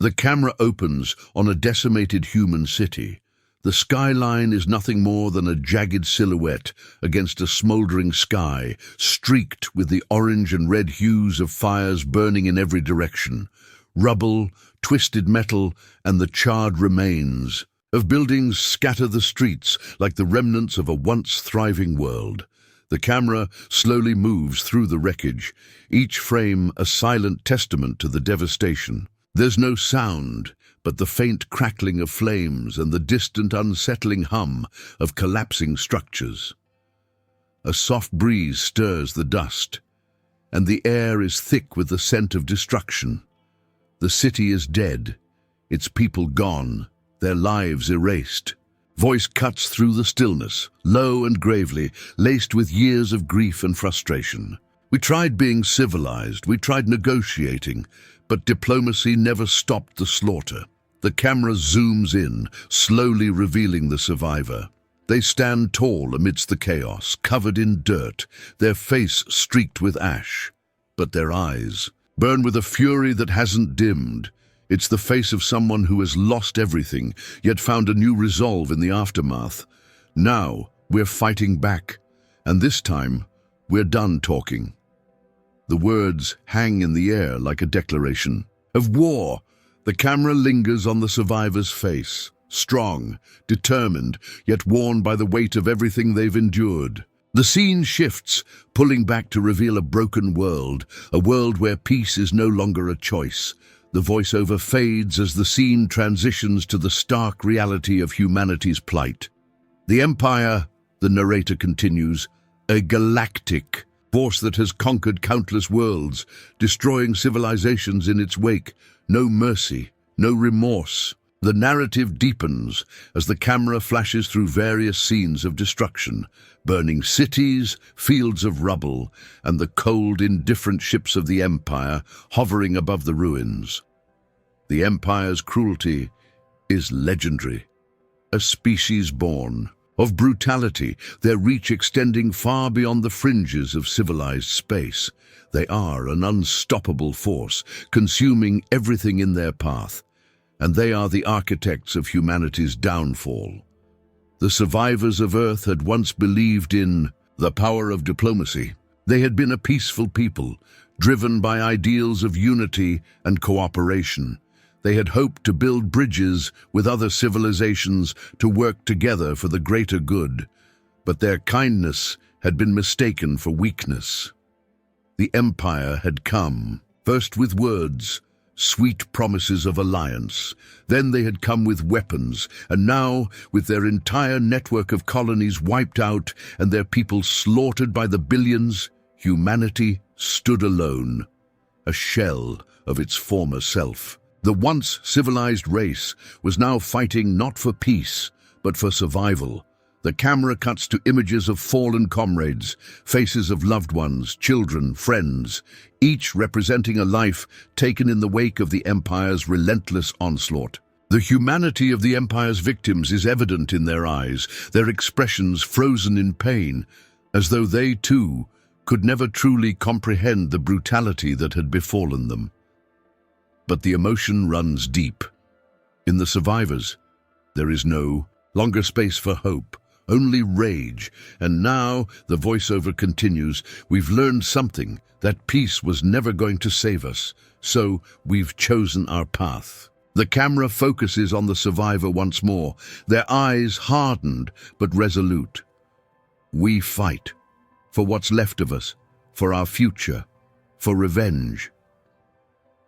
The camera opens on a decimated human city. The skyline is nothing more than a jagged silhouette against a smoldering sky, streaked with the orange and red hues of fires burning in every direction. Rubble, twisted metal, and the charred remains of buildings scatter the streets like the remnants of a once thriving world. The camera slowly moves through the wreckage, each frame a silent testament to the devastation. There's no sound, but the faint crackling of flames and the distant unsettling hum of collapsing structures. A soft breeze stirs the dust, and the air is thick with the scent of destruction. The city is dead, its people gone, their lives erased. Voice cuts through the stillness, low and gravely, laced with years of grief and frustration. We tried being civilized, we tried negotiating, but diplomacy never stopped the slaughter. The camera zooms in, slowly revealing the survivor. They stand tall amidst the chaos, covered in dirt, their face streaked with ash. But their eyes burn with a fury that hasn't dimmed. It's the face of someone who has lost everything, yet found a new resolve in the aftermath. Now, we're fighting back, and this time, we're done talking. The words hang in the air like a declaration of war. The camera lingers on the survivor's face, strong, determined, yet worn by the weight of everything they've endured. The scene shifts, pulling back to reveal a broken world, a world where peace is no longer a choice. The voiceover fades as the scene transitions to the stark reality of humanity's plight. The Empire, the narrator continues, a galactic force that has conquered countless worlds, destroying civilizations in its wake. No mercy, no remorse. The narrative deepens as the camera flashes through various scenes of destruction, burning cities, fields of rubble, and the cold, indifferent ships of the Empire hovering above the ruins. The Empire's cruelty is legendary. A species born of brutality, their reach extending far beyond the fringes of civilized space. They are an unstoppable force, consuming everything in their path, and they are the architects of humanity's downfall. The survivors of Earth had once believed in the power of diplomacy. They had been a peaceful people, driven by ideals of unity and cooperation. They had hoped to build bridges with other civilizations to work together for the greater good, but their kindness had been mistaken for weakness. The Empire had come, first with words, sweet promises of alliance. Then they had come with weapons, and now, with their entire network of colonies wiped out and their people slaughtered by the billions, humanity stood alone, a shell of its former self. The once civilized race was now fighting not for peace, but for survival. The camera cuts to images of fallen comrades, faces of loved ones, children, friends, each representing a life taken in the wake of the Empire's relentless onslaught. The humanity of the Empire's victims is evident in their eyes, their expressions frozen in pain, as though they, too, could never truly comprehend the brutality that had befallen them. But the emotion runs deep. In the survivors, there is no longer space for hope, only rage. And now, the voiceover continues, we've learned something, that peace was never going to save us, so we've chosen our path. The camera focuses on the survivor once more, their eyes hardened but resolute. We fight, for what's left of us, for our future, for revenge.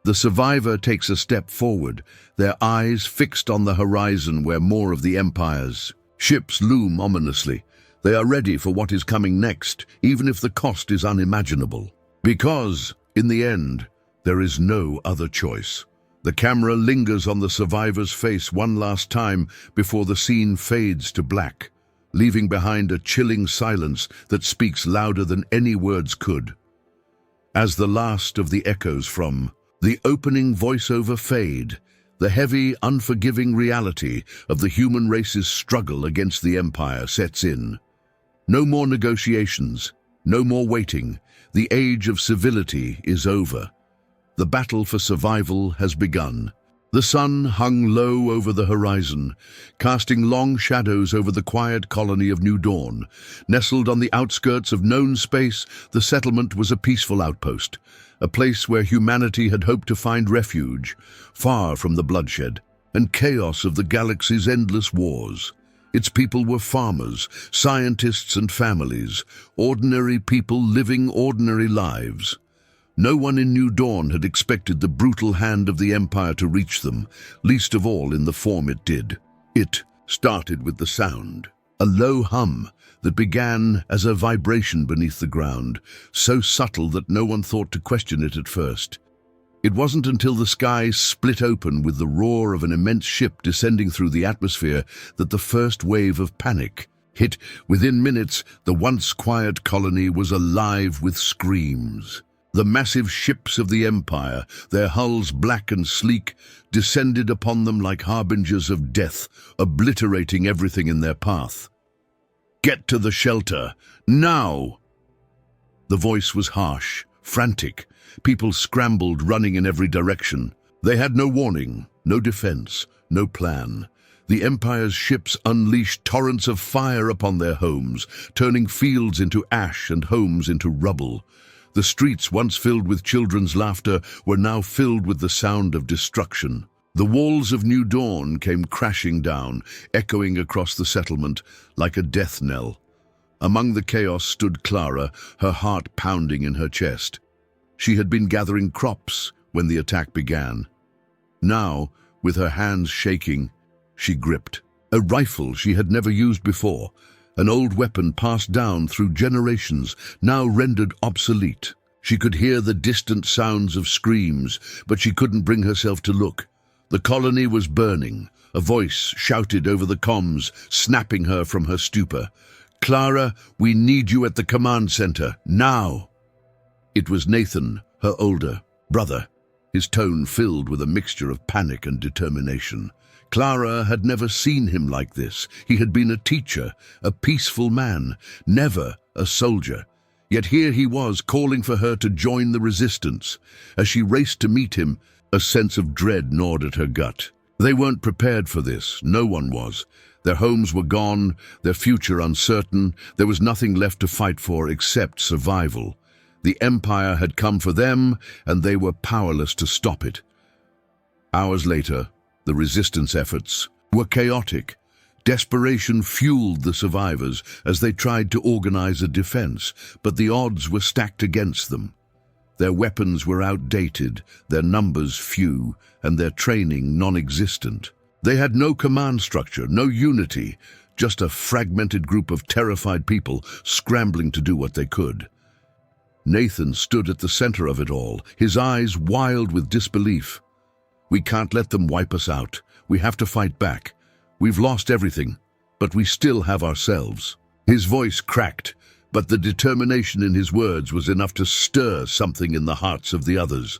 The survivor takes a step forward, their eyes fixed on the horizon where more of the Empire's ships loom ominously. They are ready for what is coming next, even if the cost is unimaginable. Because, in the end, there is no other choice. The camera lingers on the survivor's face one last time before the scene fades to black, leaving behind a chilling silence that speaks louder than any words could. As the last of the echoes from the opening voiceover fade, the heavy, unforgiving reality of the human race's struggle against the Empire sets in. No more negotiations, no more waiting. The age of civility is over. The battle for survival has begun. The sun hung low over the horizon, casting long shadows over the quiet colony of New Dawn. Nestled on the outskirts of known space, the settlement was a peaceful outpost, a place where humanity had hoped to find refuge, far from the bloodshed and chaos of the galaxy's endless wars. Its people were farmers, scientists and families, ordinary people living ordinary lives. No one in New Dawn had expected the brutal hand of the Empire to reach them, least of all in the form it did. It started with the sound, a low hum that began as a vibration beneath the ground, so subtle that no one thought to question it at first. It wasn't until the sky split open with the roar of an immense ship descending through the atmosphere that the first wave of panic hit. Within minutes, the once quiet colony was alive with screams. The massive ships of the Empire, their hulls black and sleek, descended upon them like harbingers of death, obliterating everything in their path. "Get to the shelter, now!" The voice was harsh, frantic. People scrambled, running in every direction. They had no warning, no defense, no plan. The Empire's ships unleashed torrents of fire upon their homes, turning fields into ash and homes into rubble. The streets, once filled with children's laughter, were now filled with the sound of destruction. The walls of New Dawn came crashing down, echoing across the settlement like a death knell. Among the chaos stood Clara, her heart pounding in her chest. She had been gathering crops when the attack began. Now, with her hands shaking, she gripped a rifle she had never used before, an old weapon passed down through generations, now rendered obsolete. She could hear the distant sounds of screams, but she couldn't bring herself to look. The colony was burning. A voice shouted over the comms, snapping her from her stupor. "Clara, we need you at the command center, now!" It was Nathan, her older brother, his tone filled with a mixture of panic and determination. Clara had never seen him like this. He had been a teacher, a peaceful man, never a soldier. Yet here he was, calling for her to join the resistance. As she raced to meet him, a sense of dread gnawed at her gut. They weren't prepared for this. No one was. Their homes were gone, their future uncertain. There was nothing left to fight for except survival. The Empire had come for them, and they were powerless to stop it. Hours later, the resistance efforts were chaotic. Desperation fueled the survivors as they tried to organize a defense, but the odds were stacked against them. Their weapons were outdated, their numbers few, and their training non-existent. They had no command structure, no unity, just a fragmented group of terrified people scrambling to do what they could. Nathan stood at the center of it all, his eyes wild with disbelief. "We can't let them wipe us out. We have to fight back. We've lost everything, but we still have ourselves." His voice cracked, but the determination in his words was enough to stir something in the hearts of the others.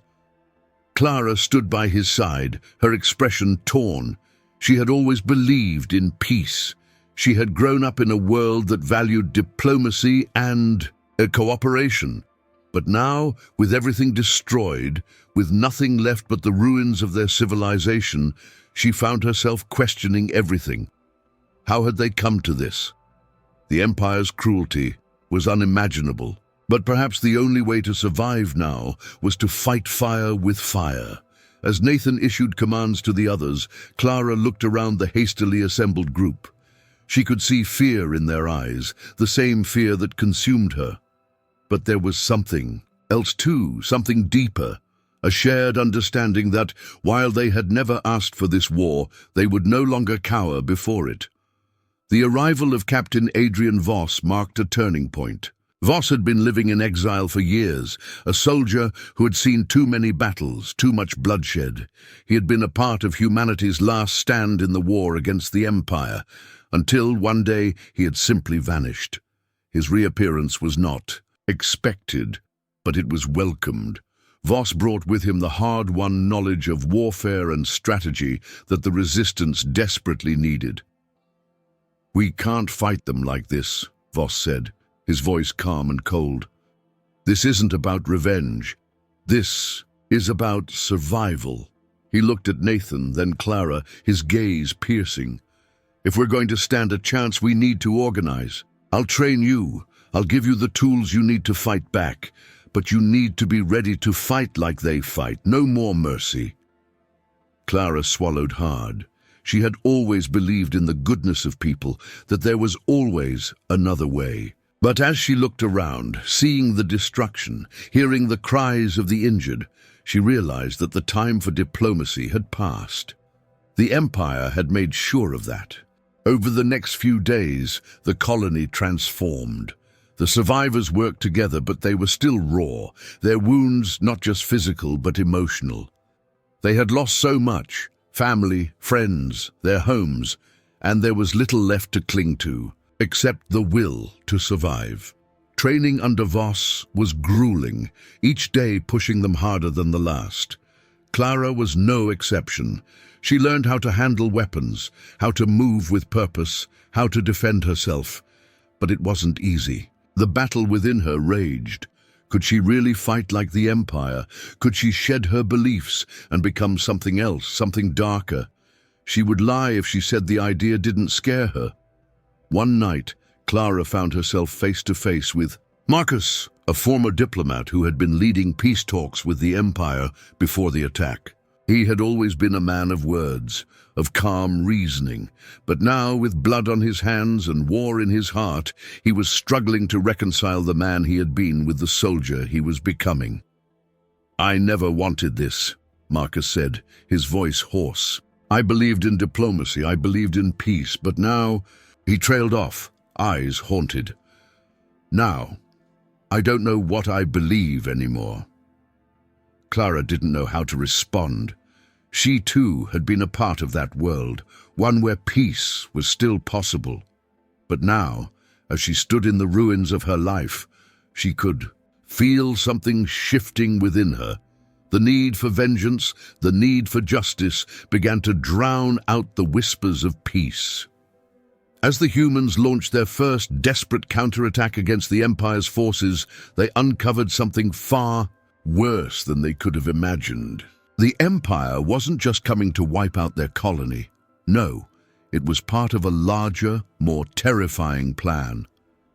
Clara stood by his side, her expression torn. She had always believed in peace. She had grown up in a world that valued diplomacy and cooperation. But now, with everything destroyed, with nothing left but the ruins of their civilization, she found herself questioning everything. How had they come to this? The Empire's cruelty was unimaginable, but perhaps the only way to survive now was to fight fire with fire. As Nathan issued commands to the others, Clara looked around the hastily assembled group. She could see fear in their eyes, the same fear that consumed her. But there was something else too, something deeper, a shared understanding that, while they had never asked for this war, they would no longer cower before it. The arrival of Captain Adrian Voss marked a turning point. Voss had been living in exile for years, a soldier who had seen too many battles, too much bloodshed. He had been a part of humanity's last stand in the war against the Empire, until one day he had simply vanished. His reappearance was not expected, but it was welcomed. Voss brought with him the hard-won knowledge of warfare and strategy that the resistance desperately needed. "We can't fight them like this," Voss said, his voice calm and cold. "This isn't about revenge. This is about survival." He looked at Nathan, then Clara, his gaze piercing. "If we're going to stand a chance, we need to organize. I'll train you. I'll give you the tools you need to fight back. But you need to be ready to fight like they fight. No more mercy." Clara swallowed hard. She had always believed in the goodness of people, that there was always another way. But as she looked around, seeing the destruction, hearing the cries of the injured, she realized that the time for diplomacy had passed. The Empire had made sure of that. Over the next few days, the colony transformed. The survivors worked together, but they were still raw, their wounds not just physical but emotional. They had lost so much, family, friends, their homes, and there was little left to cling to, except the will to survive. Training under Voss was grueling, each day pushing them harder than the last. Clara was no exception. She learned how to handle weapons, how to move with purpose, how to defend herself. But it wasn't easy. The battle within her raged. Could she really fight like the Empire? Could she shed her beliefs and become something else, something darker? She would lie if she said the idea didn't scare her. One night, Clara found herself face to face with Marcus, a former diplomat who had been leading peace talks with the Empire before the attack. He had always been a man of words, of calm reasoning, but now, with blood on his hands and war in his heart, he was struggling to reconcile the man he had been with the soldier he was becoming. "I never wanted this," Marcus said, his voice hoarse. "I believed in diplomacy, I believed in peace, but now—" He trailed off, eyes haunted. "Now, I don't know what I believe anymore." Clara didn't know how to respond. She too had been a part of that world, one where peace was still possible. But now, as she stood in the ruins of her life, she could feel something shifting within her. The need for vengeance, the need for justice began to drown out the whispers of peace. As the humans launched their first desperate counterattack against the Empire's forces, they uncovered something far worse than they could have imagined. The Empire wasn't just coming to wipe out their colony. No, it was part of a larger, more terrifying plan.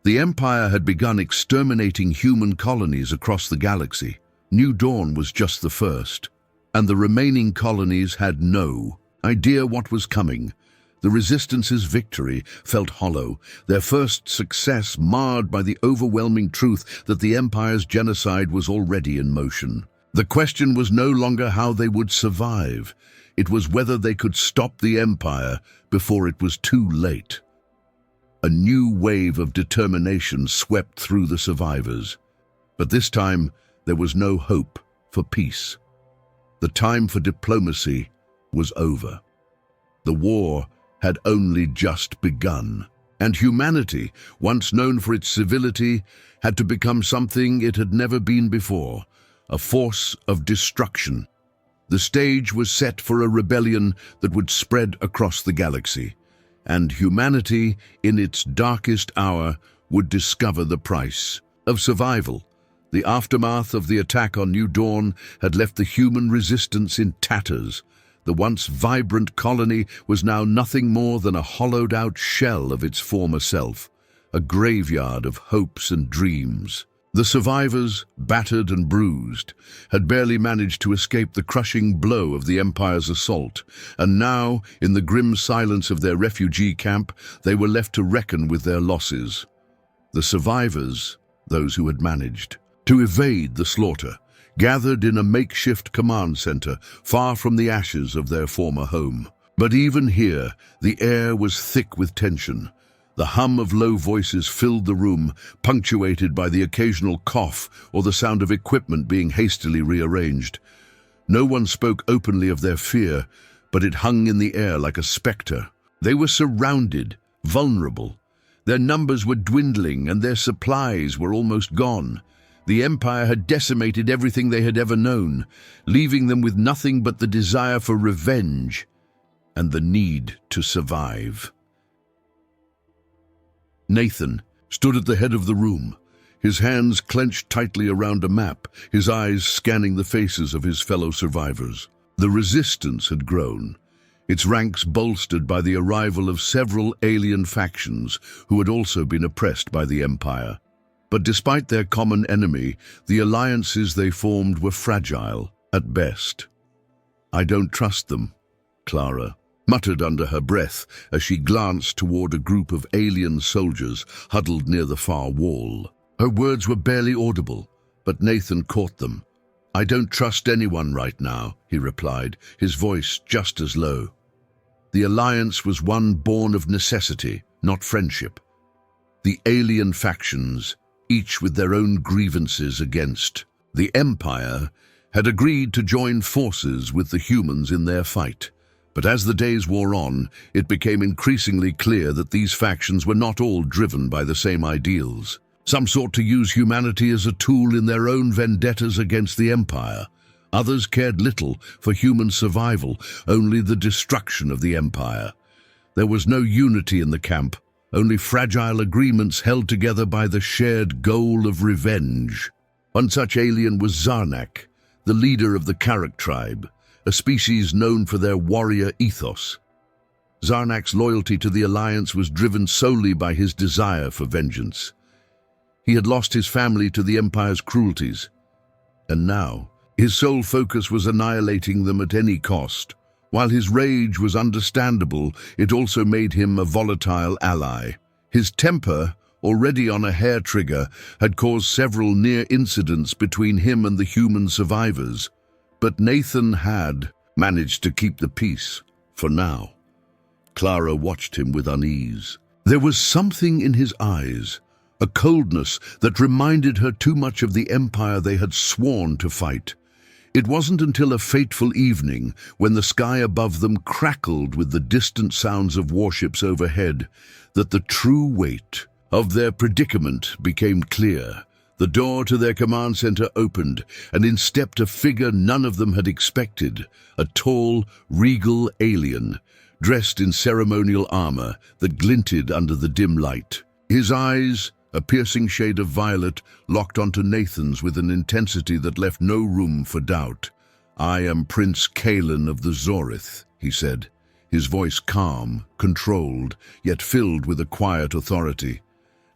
The Empire had begun exterminating human colonies across the galaxy. New Dawn was just the first, and the remaining colonies had no idea what was coming. The Resistance's victory felt hollow, their first success marred by the overwhelming truth that the Empire's genocide was already in motion. The question was no longer how they would survive. It was whether they could stop the Empire before it was too late. A new wave of determination swept through the survivors. But this time, there was no hope for peace. The time for diplomacy was over. The war had only just begun, and humanity, once known for its civility, had to become something it had never been before, a force of destruction. The stage was set for a rebellion that would spread across the galaxy, and humanity, in its darkest hour, would discover the price of survival. The aftermath of the attack on New Dawn had left the human resistance in tatters. The once vibrant colony was now nothing more than a hollowed-out shell of its former self, a graveyard of hopes and dreams. The survivors, battered and bruised, had barely managed to escape the crushing blow of the Empire's assault, and now, in the grim silence of their refugee camp, they were left to reckon with their losses. The survivors, those who had managed to evade the slaughter, gathered in a makeshift command center far from the ashes of their former home. But even here, the air was thick with tension. The hum of low voices filled the room, punctuated by the occasional cough or the sound of equipment being hastily rearranged. No one spoke openly of their fear, but it hung in the air like a specter. They were surrounded, vulnerable. Their numbers were dwindling and their supplies were almost gone. The Empire had decimated everything they had ever known, leaving them with nothing but the desire for revenge and the need to survive. Nathan stood at the head of the room, his hands clenched tightly around a map, his eyes scanning the faces of his fellow survivors. The resistance had grown, its ranks bolstered by the arrival of several alien factions who had also been oppressed by the Empire. But despite their common enemy, the alliances they formed were fragile, at best. "I don't trust them," Clara muttered under her breath as she glanced toward a group of alien soldiers huddled near the far wall. Her words were barely audible, but Nathan caught them. "I don't trust anyone right now," he replied, his voice just as low. The alliance was one born of necessity, not friendship. The alien factions, each with their own grievances against the Empire, had agreed to join forces with the humans in their fight. But as the days wore on, it became increasingly clear that these factions were not all driven by the same ideals. Some sought to use humanity as a tool in their own vendettas against the Empire. Others cared little for human survival, only the destruction of the Empire. There was no unity in the camp, only fragile agreements held together by the shared goal of revenge. One such alien was Zarnak, the leader of the Karak tribe, a species known for their warrior ethos. Zarnak's loyalty to the Alliance was driven solely by his desire for vengeance. He had lost his family to the Empire's cruelties, and now his sole focus was annihilating them at any cost. While his rage was understandable, it also made him a volatile ally. His temper, already on a hair trigger, had caused several near incidents between him and the human survivors. But Nathan had managed to keep the peace, for now. Clara watched him with unease. There was something in his eyes, a coldness that reminded her too much of the Empire they had sworn to fight. It wasn't until a fateful evening, when the sky above them crackled with the distant sounds of warships overhead, that the true weight of their predicament became clear. The door to their command center opened, and in stepped a figure none of them had expected, a tall, regal alien, dressed in ceremonial armor that glinted under the dim light. His eyes, a piercing shade of violet, locked onto Nathan's with an intensity that left no room for doubt. "I am Prince Kalen of the Zorith," he said, his voice calm, controlled, yet filled with a quiet authority.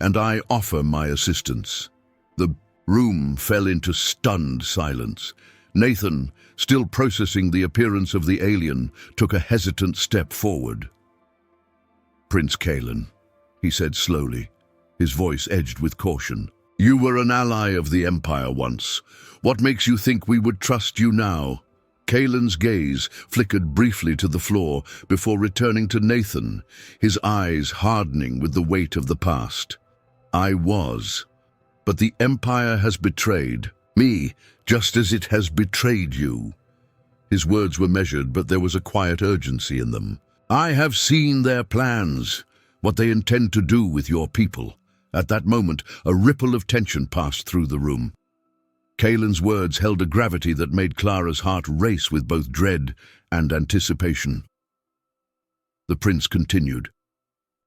"And I offer my assistance." The room fell into stunned silence. Nathan, still processing the appearance of the alien, took a hesitant step forward. "Prince Kalen," he said slowly, his voice edged with caution. "You were an ally of the Empire once. What makes you think we would trust you now?" Kalen's gaze flickered briefly to the floor before returning to Nathan, his eyes hardening with the weight of the past. "I was. But the Empire has betrayed me, just as it has betrayed you." His words were measured, but there was a quiet urgency in them. "I have seen their plans, what they intend to do with your people." At that moment, a ripple of tension passed through the room. Kalen's words held a gravity that made Clara's heart race with both dread and anticipation. The prince continued.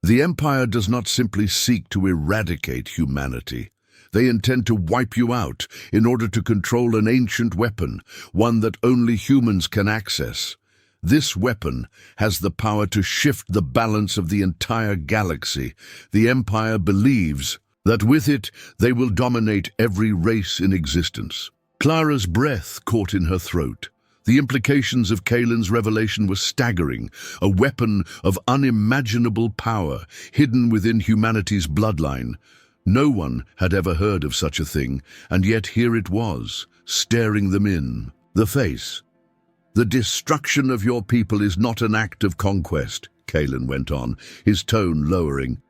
"The Empire does not simply seek to eradicate humanity. They intend to wipe you out in order to control an ancient weapon, one that only humans can access. This weapon has the power to shift the balance of the entire galaxy. The Empire believes that with it they will dominate every race in existence." Clara's breath caught in her throat. The implications of Kalen's revelation were staggering, a weapon of unimaginable power hidden within humanity's bloodline. No one had ever heard of such a thing, and yet here it was, staring them in the face. "The destruction of your people is not an act of conquest," Kalen went on, his tone lowering.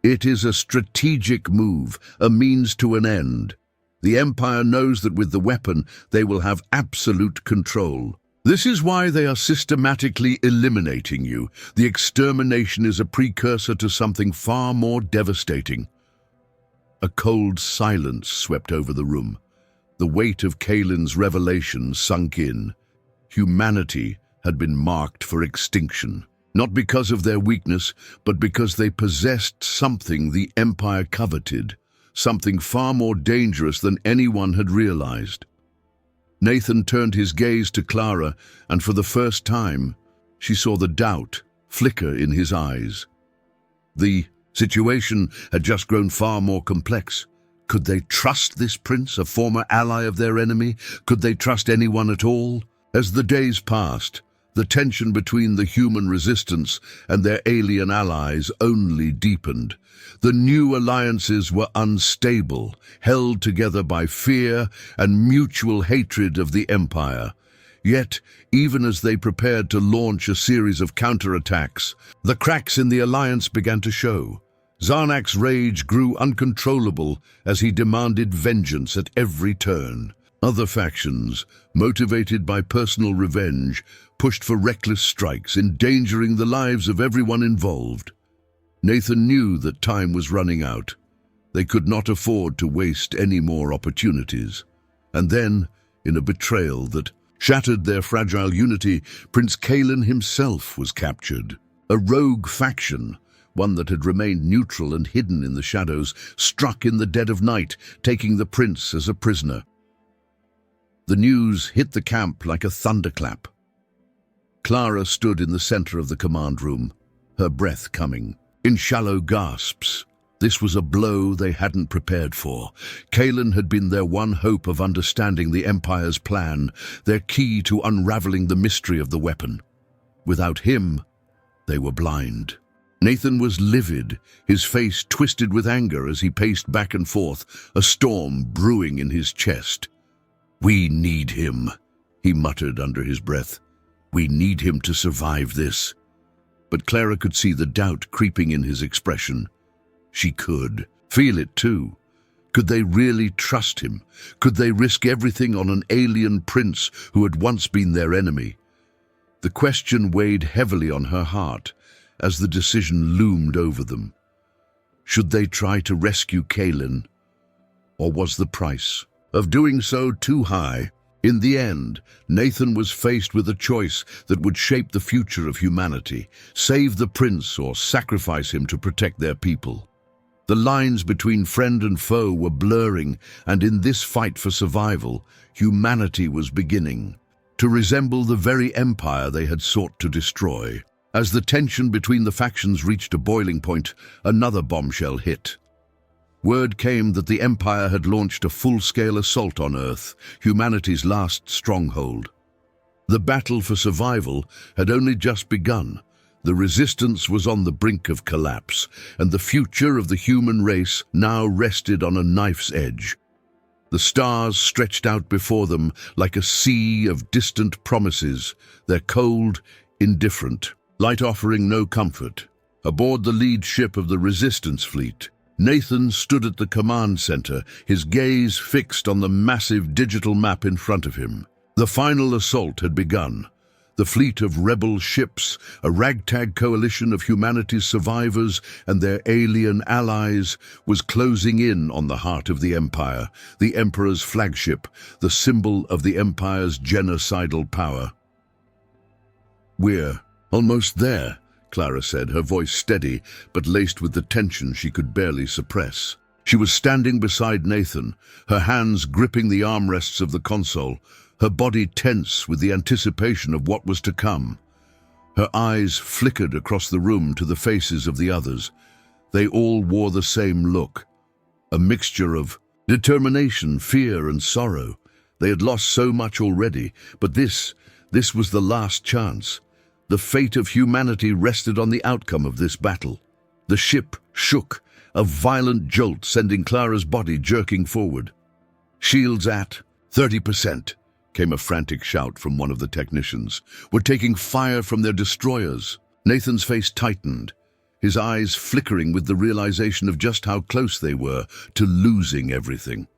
"It is a strategic move, a means to an end. The Empire knows that with the weapon they will have absolute control. This is why they are systematically eliminating you. The extermination is a precursor to something far more devastating." A cold silence swept over the room. The weight of Kalen's revelation sunk in. Humanity had been marked for extinction, not because of their weakness, but because they possessed something the Empire coveted, something far more dangerous than anyone had realized. Nathan turned his gaze to Clara, and for the first time, she saw the doubt flicker in his eyes. The situation had just grown far more complex. Could they trust this prince, a former ally of their enemy? Could they trust anyone at all? As the days passed, the tension between the human resistance and their alien allies only deepened. The new alliances were unstable, held together by fear and mutual hatred of the Empire. Yet, even as they prepared to launch a series of counterattacks, the cracks in the alliance began to show. Zarnak's rage grew uncontrollable as he demanded vengeance at every turn. Other factions, motivated by personal revenge, pushed for reckless strikes, endangering the lives of everyone involved. Nathan knew that time was running out. They could not afford to waste any more opportunities. And then, in a betrayal that shattered their fragile unity, Prince Kalen himself was captured. A rogue faction, one that had remained neutral and hidden in the shadows, struck in the dead of night, taking the prince as a prisoner. The news hit the camp like a thunderclap. Clara stood in the center of the command room, her breath coming in shallow gasps. This was a blow they hadn't prepared for. Kalen had been their one hope of understanding the Empire's plan, their key to unraveling the mystery of the weapon. Without him, they were blind. Nathan was livid, his face twisted with anger as he paced back and forth, a storm brewing in his chest. "We need him," he muttered under his breath. "We need him to survive this." But Clara could see the doubt creeping in his expression. She could feel it too. Could they really trust him? Could they risk everything on an alien prince who had once been their enemy? The question weighed heavily on her heart as the decision loomed over them. Should they try to rescue Kalen, or was the price of doing so too high? In the end, Nathan was faced with a choice that would shape the future of humanity: save the prince or sacrifice him to protect their people. The lines between friend and foe were blurring, and in this fight for survival, humanity was beginning to resemble the very empire they had sought to destroy. As the tension between the factions reached a boiling point, another bombshell hit. Word came that the Empire had launched a full-scale assault on Earth, humanity's last stronghold. The battle for survival had only just begun. The resistance was on the brink of collapse, and the future of the human race now rested on a knife's edge. The stars stretched out before them like a sea of distant promises, their cold, indifferent light offering no comfort. Aboard the lead ship of the resistance fleet, Nathan stood at the command center, his gaze fixed on the massive digital map in front of him. The final assault had begun. The fleet of rebel ships, a ragtag coalition of humanity's survivors and their alien allies, was closing in on the heart of the Empire, the Emperor's flagship, the symbol of the Empire's genocidal power. "We're almost there," Clara said, her voice steady but laced with the tension she could barely suppress. She was standing beside Nathan, her hands gripping the armrests of the console, her body tense with the anticipation of what was to come. Her eyes flickered across the room to the faces of the others. They all wore the same look, a mixture of determination, fear, and sorrow. They had lost so much already, but this was the last chance. The fate of humanity rested on the outcome of this battle. The ship shook, a violent jolt sending Clara's body jerking forward. "Shields at 30%, came a frantic shout from one of the technicians. "We're taking fire from their destroyers." Nathan's face tightened, his eyes flickering with the realization of just how close they were to losing everything.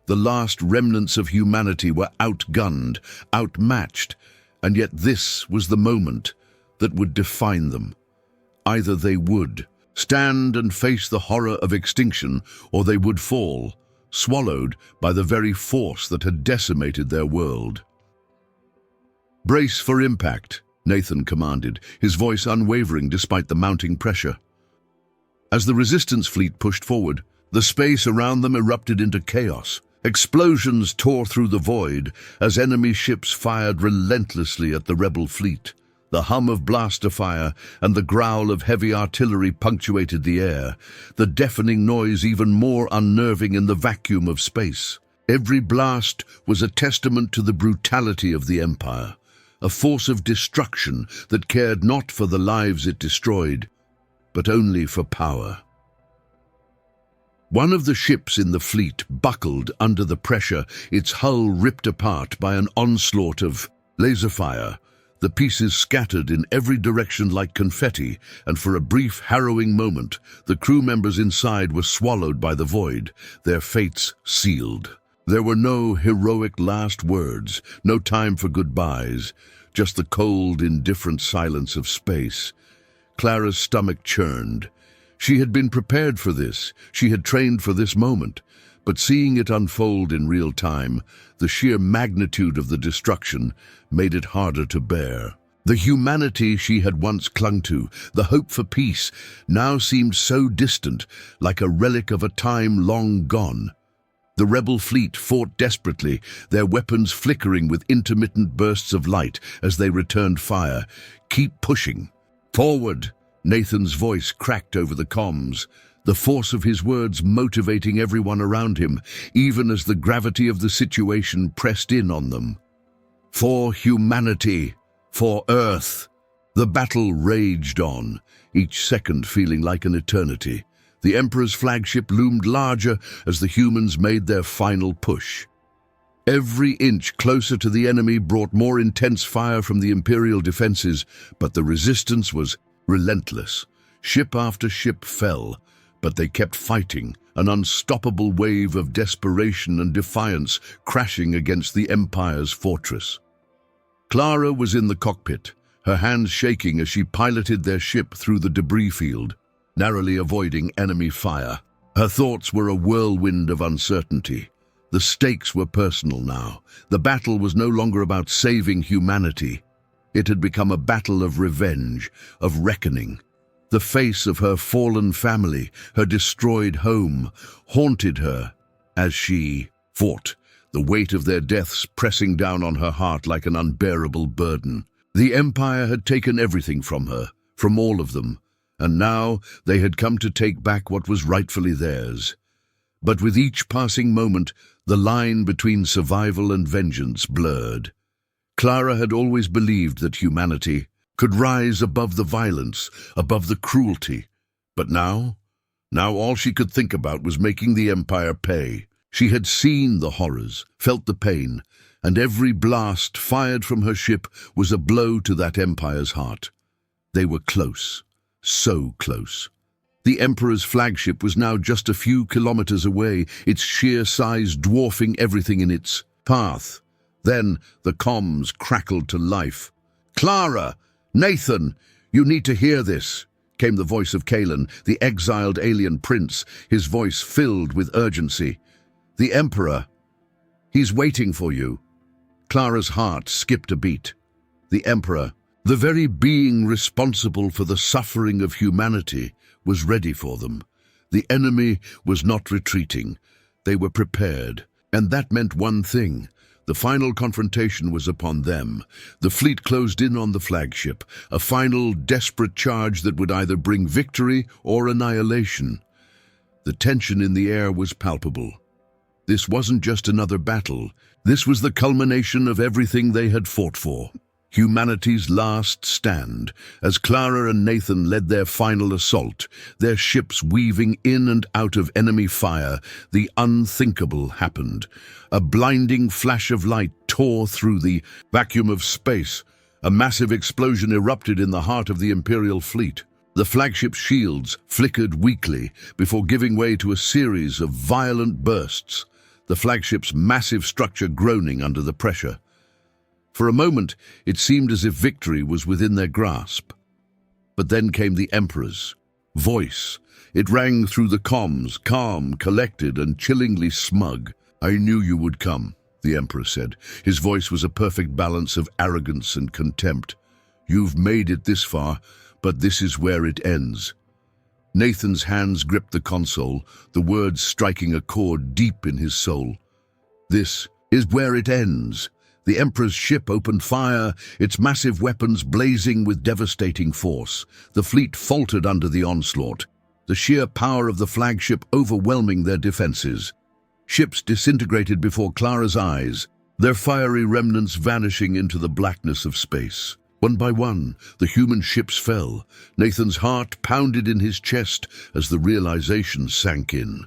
The last remnants of humanity were outgunned, outmatched, and yet this was the moment that would define them. Either they would stand and face the horror of extinction, or they would fall, swallowed by the very force that had decimated their world. "Brace for impact," Nathan commanded, his voice unwavering despite the mounting pressure. As the resistance fleet pushed forward, the space around them erupted into chaos. Explosions tore through the void as enemy ships fired relentlessly at the rebel fleet. The hum of blaster fire and the growl of heavy artillery punctuated the air, the deafening noise even more unnerving in the vacuum of space. Every blast was a testament to the brutality of the Empire, a force of destruction that cared not for the lives it destroyed, but only for power. One of the ships in the fleet buckled under the pressure, its hull ripped apart by an onslaught of laser fire. The pieces scattered in every direction like confetti, and for a brief, harrowing moment, the crew members inside were swallowed by the void, their fates sealed. There were no heroic last words, no time for goodbyes, just the cold, indifferent silence of space. Clara's stomach churned. She had been prepared for this, she had trained for this moment, but seeing it unfold in real time, the sheer magnitude of the destruction made it harder to bear. The humanity she had once clung to, the hope for peace, now seemed so distant, like a relic of a time long gone. The rebel fleet fought desperately, their weapons flickering with intermittent bursts of light as they returned fire. "Keep pushing. Forward!" Nathan's voice cracked over the comms, the force of his words motivating everyone around him, even as the gravity of the situation pressed in on them. For humanity, for Earth. The battle raged on, each second feeling like an eternity. The Emperor's flagship loomed larger as the humans made their final push. Every inch closer to the enemy brought more intense fire from the Imperial defenses, but the resistance was relentless. Ship after ship fell, but they kept fighting, an unstoppable wave of desperation and defiance crashing against the Empire's fortress. Clara was in the cockpit, her hands shaking as she piloted their ship through the debris field, narrowly avoiding enemy fire. Her thoughts were a whirlwind of uncertainty. The stakes were personal now. The battle was no longer about saving humanity. It had become a battle of revenge, of reckoning. The face of her fallen family, her destroyed home, haunted her as she fought, the weight of their deaths pressing down on her heart like an unbearable burden. The Empire had taken everything from her, from all of them, and now they had come to take back what was rightfully theirs. But with each passing moment, the line between survival and vengeance blurred. Clara had always believed that humanity could rise above the violence, above the cruelty. But now all she could think about was making the Empire pay. She had seen the horrors, felt the pain, and every blast fired from her ship was a blow to that Empire's heart. They were close, so close. The Emperor's flagship was now just a few kilometers away, its sheer size dwarfing everything in its path. Then the comms crackled to life. "Clara! Nathan! You need to hear this!" came the voice of Kalen, the exiled alien prince, his voice filled with urgency. "The Emperor, he's waiting for you." Clara's heart skipped a beat. The Emperor, the very being responsible for the suffering of humanity, was ready for them. The enemy was not retreating. They were prepared, and that meant one thing. The final confrontation was upon them. The fleet closed in on the flagship, a final, desperate charge that would either bring victory or annihilation. The tension in the air was palpable. This wasn't just another battle. This was the culmination of everything they had fought for. Humanity's last stand, as Clara and Nathan led their final assault, their ships weaving in and out of enemy fire. The unthinkable happened. A blinding flash of light tore through the vacuum of space. A massive explosion erupted in the heart of the Imperial fleet. The flagship's shields flickered weakly before giving way to a series of violent bursts, the flagship's massive structure groaning under the pressure. For a moment, it seemed as if victory was within their grasp. But then came the Emperor's voice. It rang through the comms, calm, collected, and chillingly smug. "I knew you would come," the Emperor said. His voice was a perfect balance of arrogance and contempt. "You've made it this far, but this is where it ends." Nathan's hands gripped the console, the words striking a chord deep in his soul. This is where it ends. The Emperor's ship opened fire, its massive weapons blazing with devastating force. The fleet faltered under the onslaught, the sheer power of the flagship overwhelming their defenses. Ships disintegrated before Clara's eyes, their fiery remnants vanishing into the blackness of space. One by one, the human ships fell. Nathan's heart pounded in his chest as the realization sank in.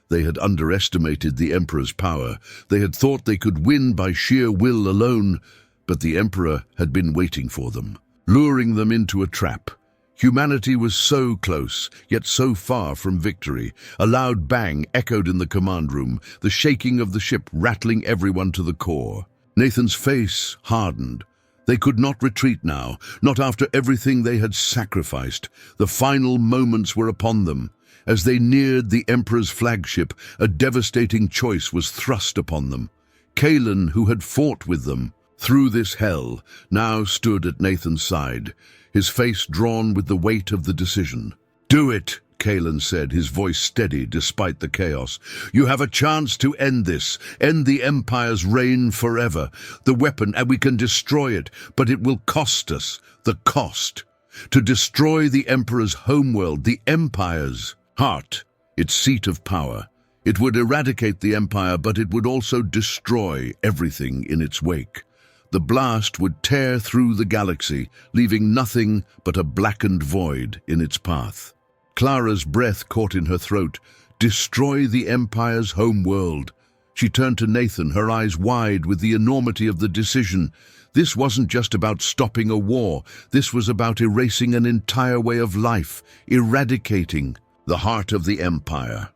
They had underestimated the Emperor's power. They had thought they could win by sheer will alone, but the Emperor had been waiting for them, luring them into a trap. Humanity was so close, yet so far from victory. A loud bang echoed in the command room, the shaking of the ship rattling everyone to the core. Nathan's face hardened. They could not retreat now, not after everything they had sacrificed. The final moments were upon them. As they neared the Emperor's flagship, a devastating choice was thrust upon them. Kalen, who had fought with them through this hell, now stood at Nathan's side, his face drawn with the weight of the decision. "Do it," Kalen said, his voice steady despite the chaos. "You have a chance to end this, end the Empire's reign forever. The weapon, and we can destroy it, but it will cost us. The cost. To destroy the Emperor's homeworld, the Empire's heart, its seat of power. It would eradicate the Empire, but it would also destroy everything in its wake. The blast would tear through the galaxy, leaving nothing but a blackened void in its path." Clara's breath caught in her throat. Destroy the Empire's homeworld. She turned to Nathan, her eyes wide with the enormity of the decision. This wasn't just about stopping a war. This was about erasing an entire way of life, eradicating the heart of the Empire.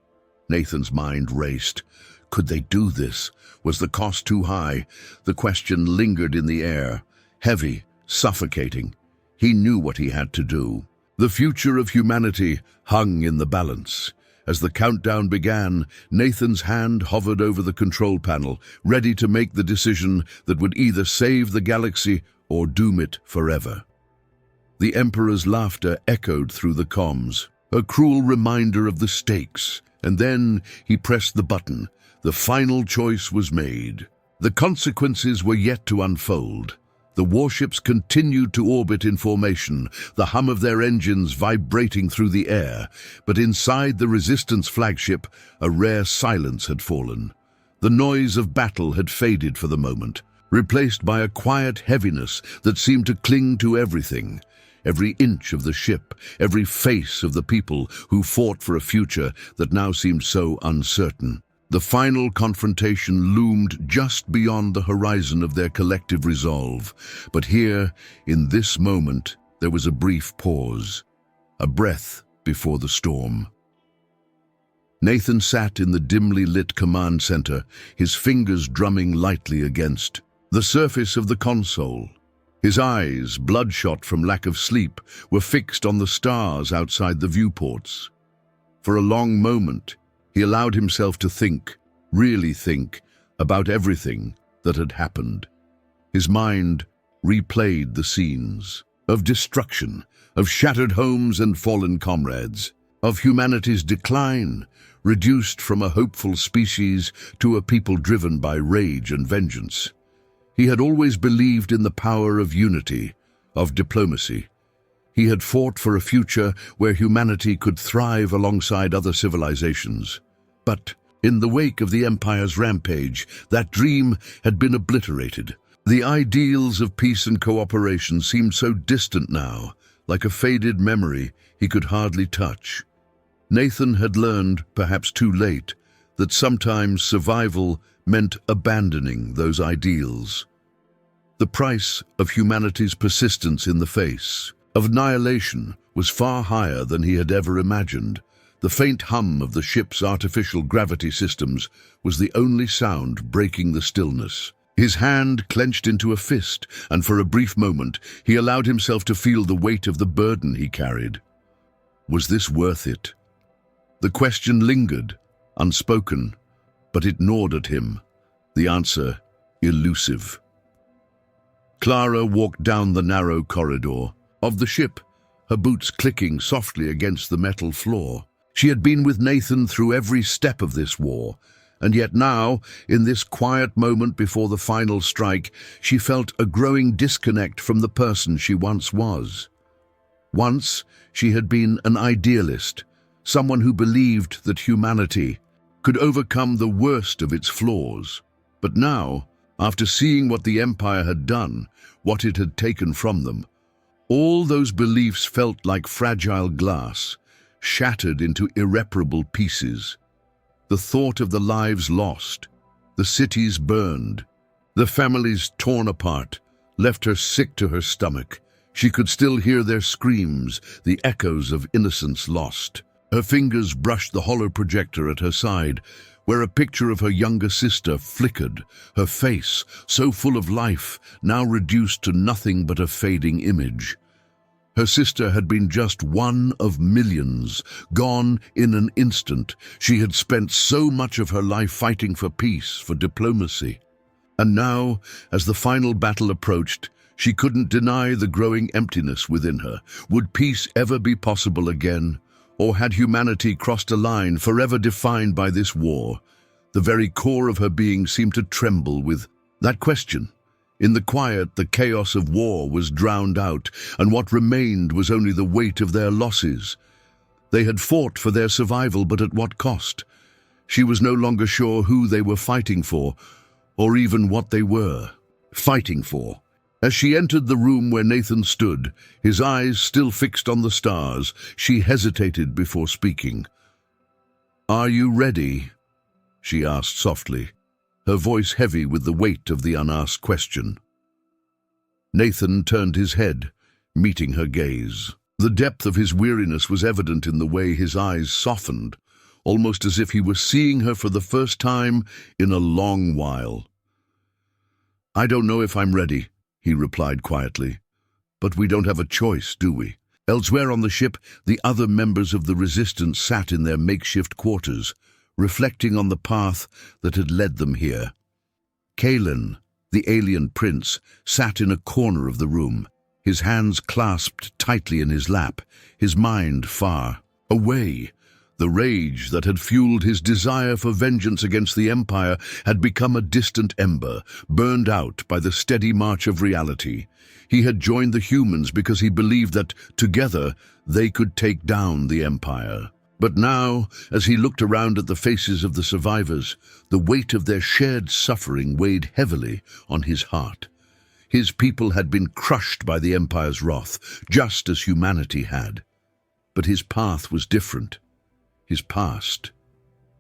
Nathan's mind raced. Could they do this? Was the cost too high? The question lingered in the air, heavy, suffocating. He knew what he had to do. The future of humanity hung in the balance. As the countdown began, Nathan's hand hovered over the control panel, ready to make the decision that would either save the galaxy or doom it forever. The Emperor's laughter echoed through the comms, a cruel reminder of the stakes, and then he pressed the button. The final choice was made. The consequences were yet to unfold. The warships continued to orbit in formation, the hum of their engines vibrating through the air, but inside the Resistance flagship, a rare silence had fallen. The noise of battle had faded for the moment, replaced by a quiet heaviness that seemed to cling to everything. Every inch of the ship, every face of the people who fought for a future that now seemed so uncertain. The final confrontation loomed just beyond the horizon of their collective resolve. But here, in this moment, there was a brief pause, a breath before the storm. Nathan sat in the dimly lit command center, his fingers drumming lightly against the surface of the console. His eyes, bloodshot from lack of sleep, were fixed on the stars outside the viewports. For a long moment, he allowed himself to think, really think, about everything that had happened. His mind replayed the scenes of destruction, of shattered homes and fallen comrades, of humanity's decline, reduced from a hopeful species to a people driven by rage and vengeance. He had always believed in the power of unity, of diplomacy. He had fought for a future where humanity could thrive alongside other civilizations. But in the wake of the Empire's rampage, that dream had been obliterated. The ideals of peace and cooperation seemed so distant now, like a faded memory he could hardly touch. Nathan had learned, perhaps too late, that sometimes survival meant abandoning those ideals. The price of humanity's persistence in the face of annihilation was far higher than he had ever imagined. The faint hum of the ship's artificial gravity systems was the only sound breaking the stillness. His hand clenched into a fist, and for a brief moment he allowed himself to feel the weight of the burden he carried. Was this worth it? The question lingered, unspoken, but it gnawed at him. The answer, elusive. Clara walked down the narrow corridor of the ship, her boots clicking softly against the metal floor. She had been with Nathan through every step of this war, And yet now, in this quiet moment before the final strike, she felt a growing disconnect from the person she once was. Once, she had been an idealist, someone who believed that humanity could overcome the worst of its flaws. But now, after seeing what the Empire had done, what it had taken from them, all those beliefs felt like fragile glass, shattered into irreparable pieces. The thought of the lives lost, the cities burned, the families torn apart, left her sick to her stomach. She could still hear their screams, the echoes of innocence lost. Her fingers brushed the hollow projector at her side, where a picture of her younger sister flickered, her face, so full of life, now reduced to nothing but a fading image. Her sister had been just one of millions, gone in an instant. She had spent so much of her life fighting for peace, for diplomacy. And now, as the final battle approached, she couldn't deny the growing emptiness within her. Would peace ever be possible again? Or had humanity crossed a line forever defined by this war? The very core of her being seemed to tremble with that question. In the quiet, the chaos of war was drowned out, and what remained was only the weight of their losses. They had fought for their survival, but at what cost? She was no longer sure who they were fighting for, or even what they were fighting for. As she entered the room where Nathan stood, his eyes still fixed on the stars, she hesitated before speaking. "Are you ready?" she asked softly, her voice heavy with the weight of the unasked question. Nathan turned his head, meeting her gaze. The depth of his weariness was evident in the way his eyes softened, almost as if he were seeing her for the first time in a long while. "I don't know if I'm ready," he replied quietly. "But we don't have a choice, do we?" Elsewhere on the ship, the other members of the Resistance sat in their makeshift quarters, reflecting on the path that had led them here. Kalen, the alien prince, sat in a corner of the room, his hands clasped tightly in his lap, his mind far away. The rage that had fueled his desire for vengeance against the Empire had become a distant ember, burned out by the steady march of reality. He had joined the humans because he believed that, together, they could take down the Empire. But now, as he looked around at the faces of the survivors, the weight of their shared suffering weighed heavily on his heart. His people had been crushed by the Empire's wrath, just as humanity had. But his path was different. His past,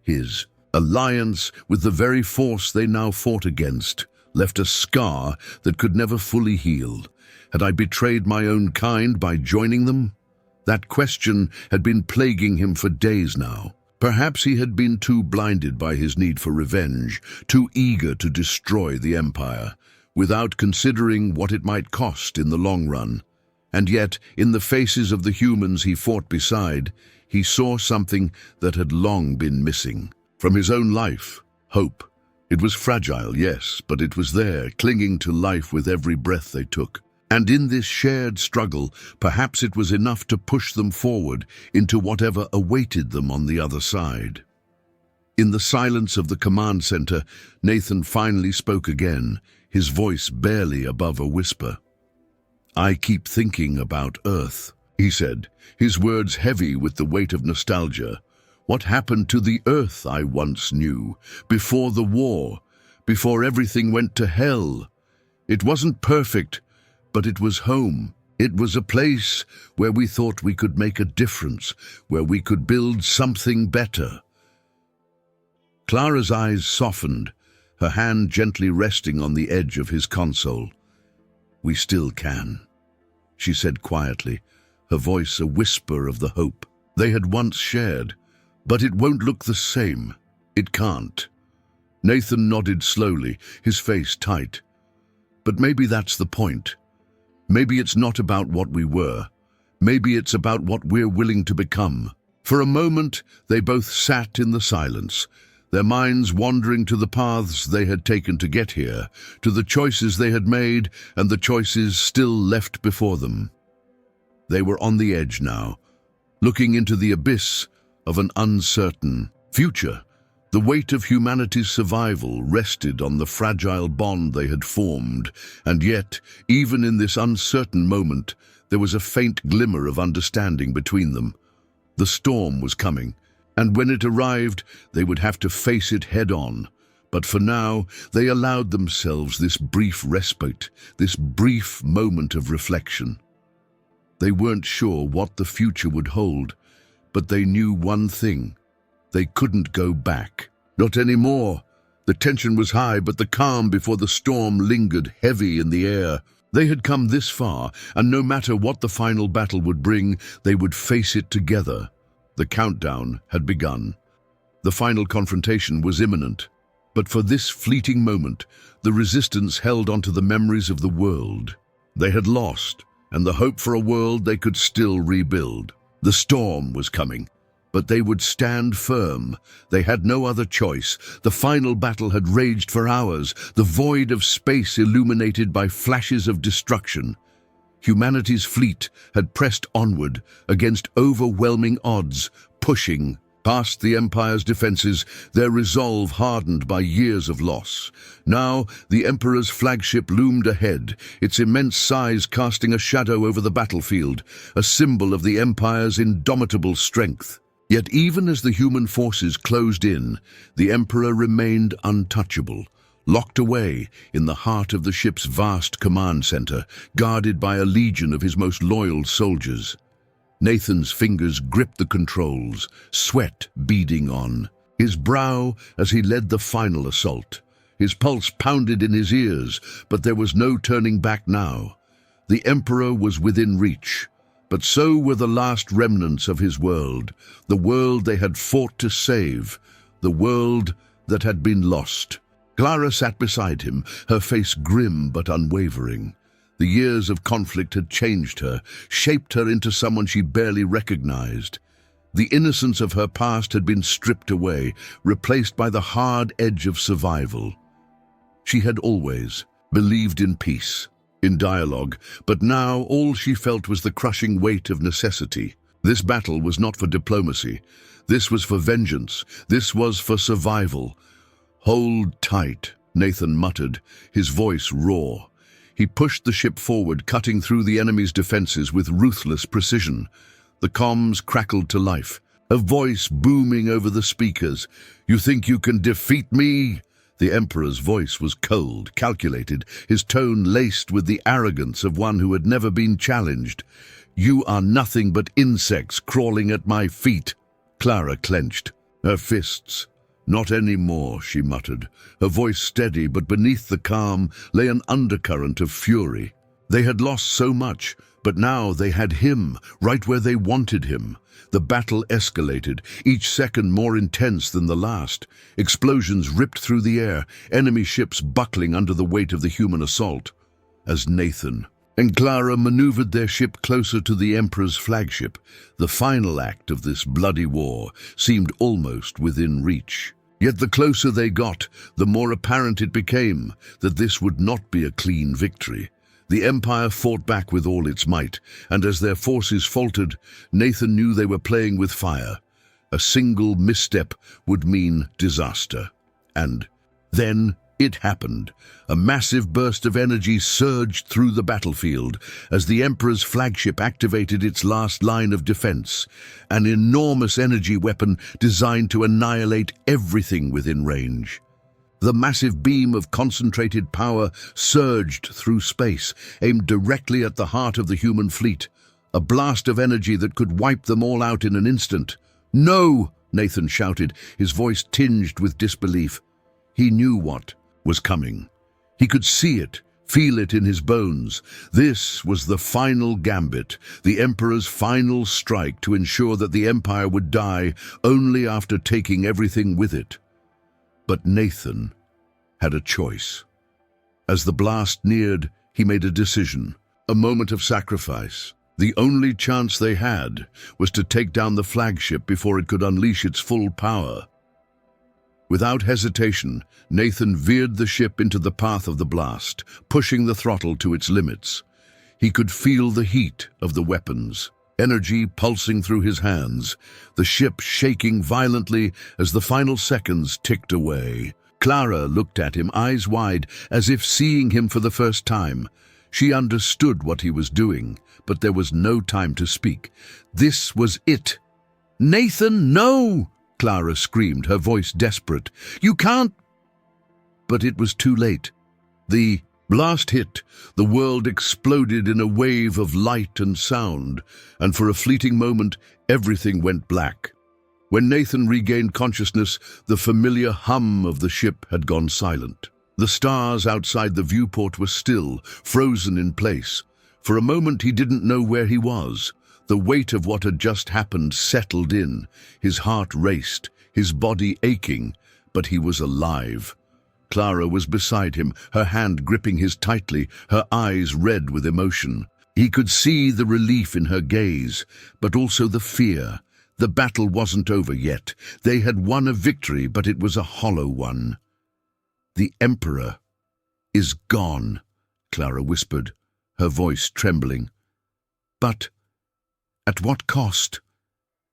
his alliance with the very force they now fought against, left a scar that could never fully heal. Had I betrayed my own kind by joining them? That question had been plaguing him for days now. Perhaps he had been too blinded by his need for revenge, too eager to destroy the Empire, without considering what it might cost in the long run. And yet, in the faces of the humans he fought beside, he saw something that had long been missing. From his own life, hope. It was fragile, yes, but it was there, clinging to life with every breath they took. And in this shared struggle, perhaps it was enough to push them forward into whatever awaited them on the other side. In the silence of the command center, Nathan finally spoke again, his voice barely above a whisper. "I keep thinking about Earth," he said, his words heavy with the weight of nostalgia. "What happened to the Earth I once knew, before the war, before everything went to hell? It wasn't perfect, but it was home. It was a place where we thought we could make a difference, where we could build something better." Clara's eyes softened, her hand gently resting on the edge of his console. "We still can," she said quietly, her voice a whisper of the hope they had once shared. "But it won't look the same. It can't." Nathan nodded slowly, his face tight. "But maybe that's the point. Maybe it's not about what we were. Maybe it's about what we're willing to become." For a moment, they both sat in the silence, their minds wandering to the paths they had taken to get here, to the choices they had made and the choices still left before them. They were on the edge now, looking into the abyss of an uncertain future The weight of humanity's survival rested on the fragile bond they had formed, and yet, even in this uncertain moment, there was a faint glimmer of understanding between them. The storm was coming, and when it arrived, they would have to face it head-on. But for now, they allowed themselves this brief respite, this brief moment of reflection. They weren't sure what the future would hold, but they knew one thing. They couldn't go back. Not anymore. The tension was high, but the calm before the storm lingered heavy in the air. They had come this far, and no matter what the final battle would bring, they would face it together. The countdown had begun. The final confrontation was imminent. But for this fleeting moment, the resistance held onto the memories of the world. They had lost, and the hope for a world they could still rebuild. The storm was coming, but they would stand firm. They had no other choice. The final battle had raged for hours, the void of space illuminated by flashes of destruction. Humanity's fleet had pressed onward against overwhelming odds, pushing past the Empire's defenses, their resolve hardened by years of loss. Now, the Emperor's flagship loomed ahead, its immense size casting a shadow over the battlefield, a symbol of the Empire's indomitable strength. Yet even as the human forces closed in, the Emperor remained untouchable, locked away in the heart of the ship's vast command center, guarded by a legion of his most loyal soldiers. Nathan's fingers gripped the controls, sweat beading on his brow as he led the final assault. His pulse pounded in his ears, but there was no turning back now. The Emperor was within reach, but so were the last remnants of his world, the world they had fought to save, the world that had been lost. Clara sat beside him, her face grim but unwavering. The years of conflict had changed her, shaped her into someone she barely recognized. The innocence of her past had been stripped away, replaced by the hard edge of survival. She had always believed in peace, in dialogue, but now all she felt was the crushing weight of necessity. This battle was not for diplomacy. This was for vengeance. This was for survival. "Hold tight," Nathan muttered, his voice raw. He pushed the ship forward, cutting through the enemy's defenses with ruthless precision. The comms crackled to life, a voice booming over the speakers. "You think you can defeat me?" The Emperor's voice was cold, calculated, his tone laced with the arrogance of one who had never been challenged. "You are nothing but insects crawling at my feet." Clara clenched her fists. "Not anymore," she muttered, her voice steady, but beneath the calm lay an undercurrent of fury. They had lost so much, but now they had him, right where they wanted him. The battle escalated, each second more intense than the last. Explosions ripped through the air, enemy ships buckling under the weight of the human assault. As Nathan and Clara maneuvered their ship closer to the Emperor's flagship, the final act of this bloody war seemed almost within reach. Yet the closer they got, the more apparent it became that this would not be a clean victory. The Empire fought back with all its might, and as their forces faltered, Nathan knew they were playing with fire. A single misstep would mean disaster. And then it happened. A massive burst of energy surged through the battlefield as the Emperor's flagship activated its last line of defense, an enormous energy weapon designed to annihilate everything within range. The massive beam of concentrated power surged through space, aimed directly at the heart of the human fleet, a blast of energy that could wipe them all out in an instant. "No!" Nathan shouted, his voice tinged with disbelief. He knew what was coming. He could see it, feel it in his bones. This was the final gambit, the Emperor's final strike to ensure that the Empire would die only after taking everything with it. But Nathan had a choice. As the blast neared, he made a decision, a moment of sacrifice. The only chance they had was to take down the flagship before it could unleash its full power. Without hesitation, Nathan veered the ship into the path of the blast, pushing the throttle to its limits. He could feel the heat of the weapons, energy pulsing through his hands, the ship shaking violently as the final seconds ticked away. Clara looked at him, eyes wide, as if seeing him for the first time. She understood what he was doing, but there was no time to speak. This was it. "Nathan, no!" Clara screamed, her voice desperate. "You can't—" But it was too late. The blast hit, the world exploded in a wave of light and sound, and for a fleeting moment, everything went black. When Nathan regained consciousness, the familiar hum of the ship had gone silent. The stars outside the viewport were still, frozen in place. For a moment he didn't know where he was. The weight of what had just happened settled in. His heart raced, his body aching, but he was alive. Clara was beside him, her hand gripping his tightly, her eyes red with emotion. He could see the relief in her gaze, but also the fear. The battle wasn't over yet. They had won a victory, but it was a hollow one. "The Emperor is gone," Clara whispered, her voice trembling. "But at what cost?"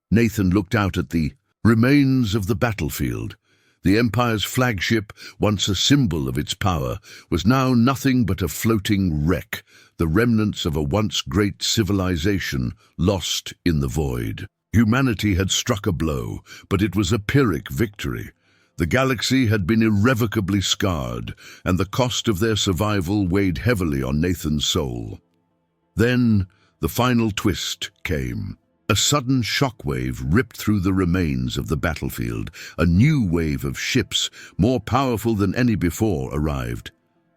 Nathan looked out at the remains of the battlefield. The Empire's flagship, once a symbol of its power, was now nothing but a floating wreck, the remnants of a once great civilization lost in the void. Humanity had struck a blow, but it was a Pyrrhic victory. The galaxy had been irrevocably scarred, and the cost of their survival weighed heavily on Nathan's soul. Then the final twist came. A sudden shockwave ripped through the remains of the battlefield. A new wave of ships, more powerful than any before, arrived.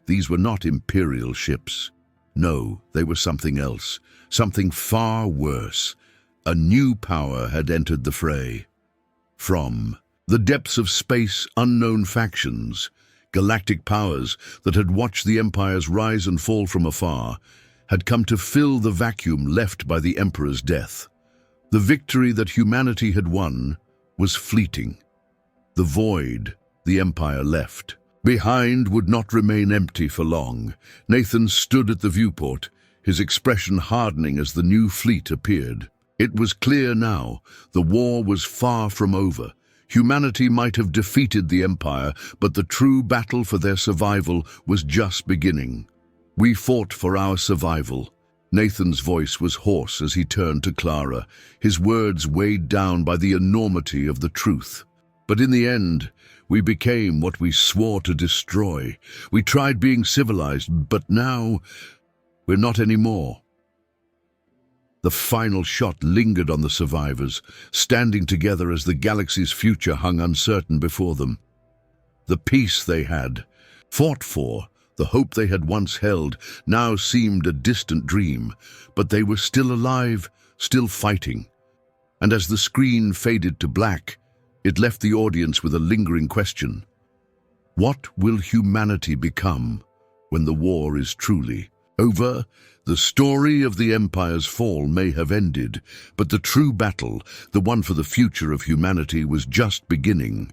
These were not Imperial ships. No, they were something else, something far worse. A new power had entered the fray. From the depths of space, unknown factions, galactic powers that had watched the Empire's rise and fall from afar, had come to fill the vacuum left by the Emperor's death. The victory that humanity had won was fleeting. The void the Empire left behind would not remain empty for long. Nathan stood at the viewport, his expression hardening as the new fleet appeared. It was clear now, the war was far from over. Humanity might have defeated the Empire, but the true battle for their survival was just beginning. "We fought for our survival." Nathan's voice was hoarse as he turned to Clara, his words weighed down by the enormity of the truth. "But in the end, we became what we swore to destroy. We tried being civilized, but now we're not anymore." The final shot lingered on the survivors, standing together as the galaxy's future hung uncertain before them. The peace they had fought for, the hope they had once held, now seemed a distant dream, but they were still alive, still fighting. And as the screen faded to black, it left the audience with a lingering question. What will humanity become when the war is truly over? The story of the Empire's fall may have ended, but the true battle, the one for the future of humanity, was just beginning.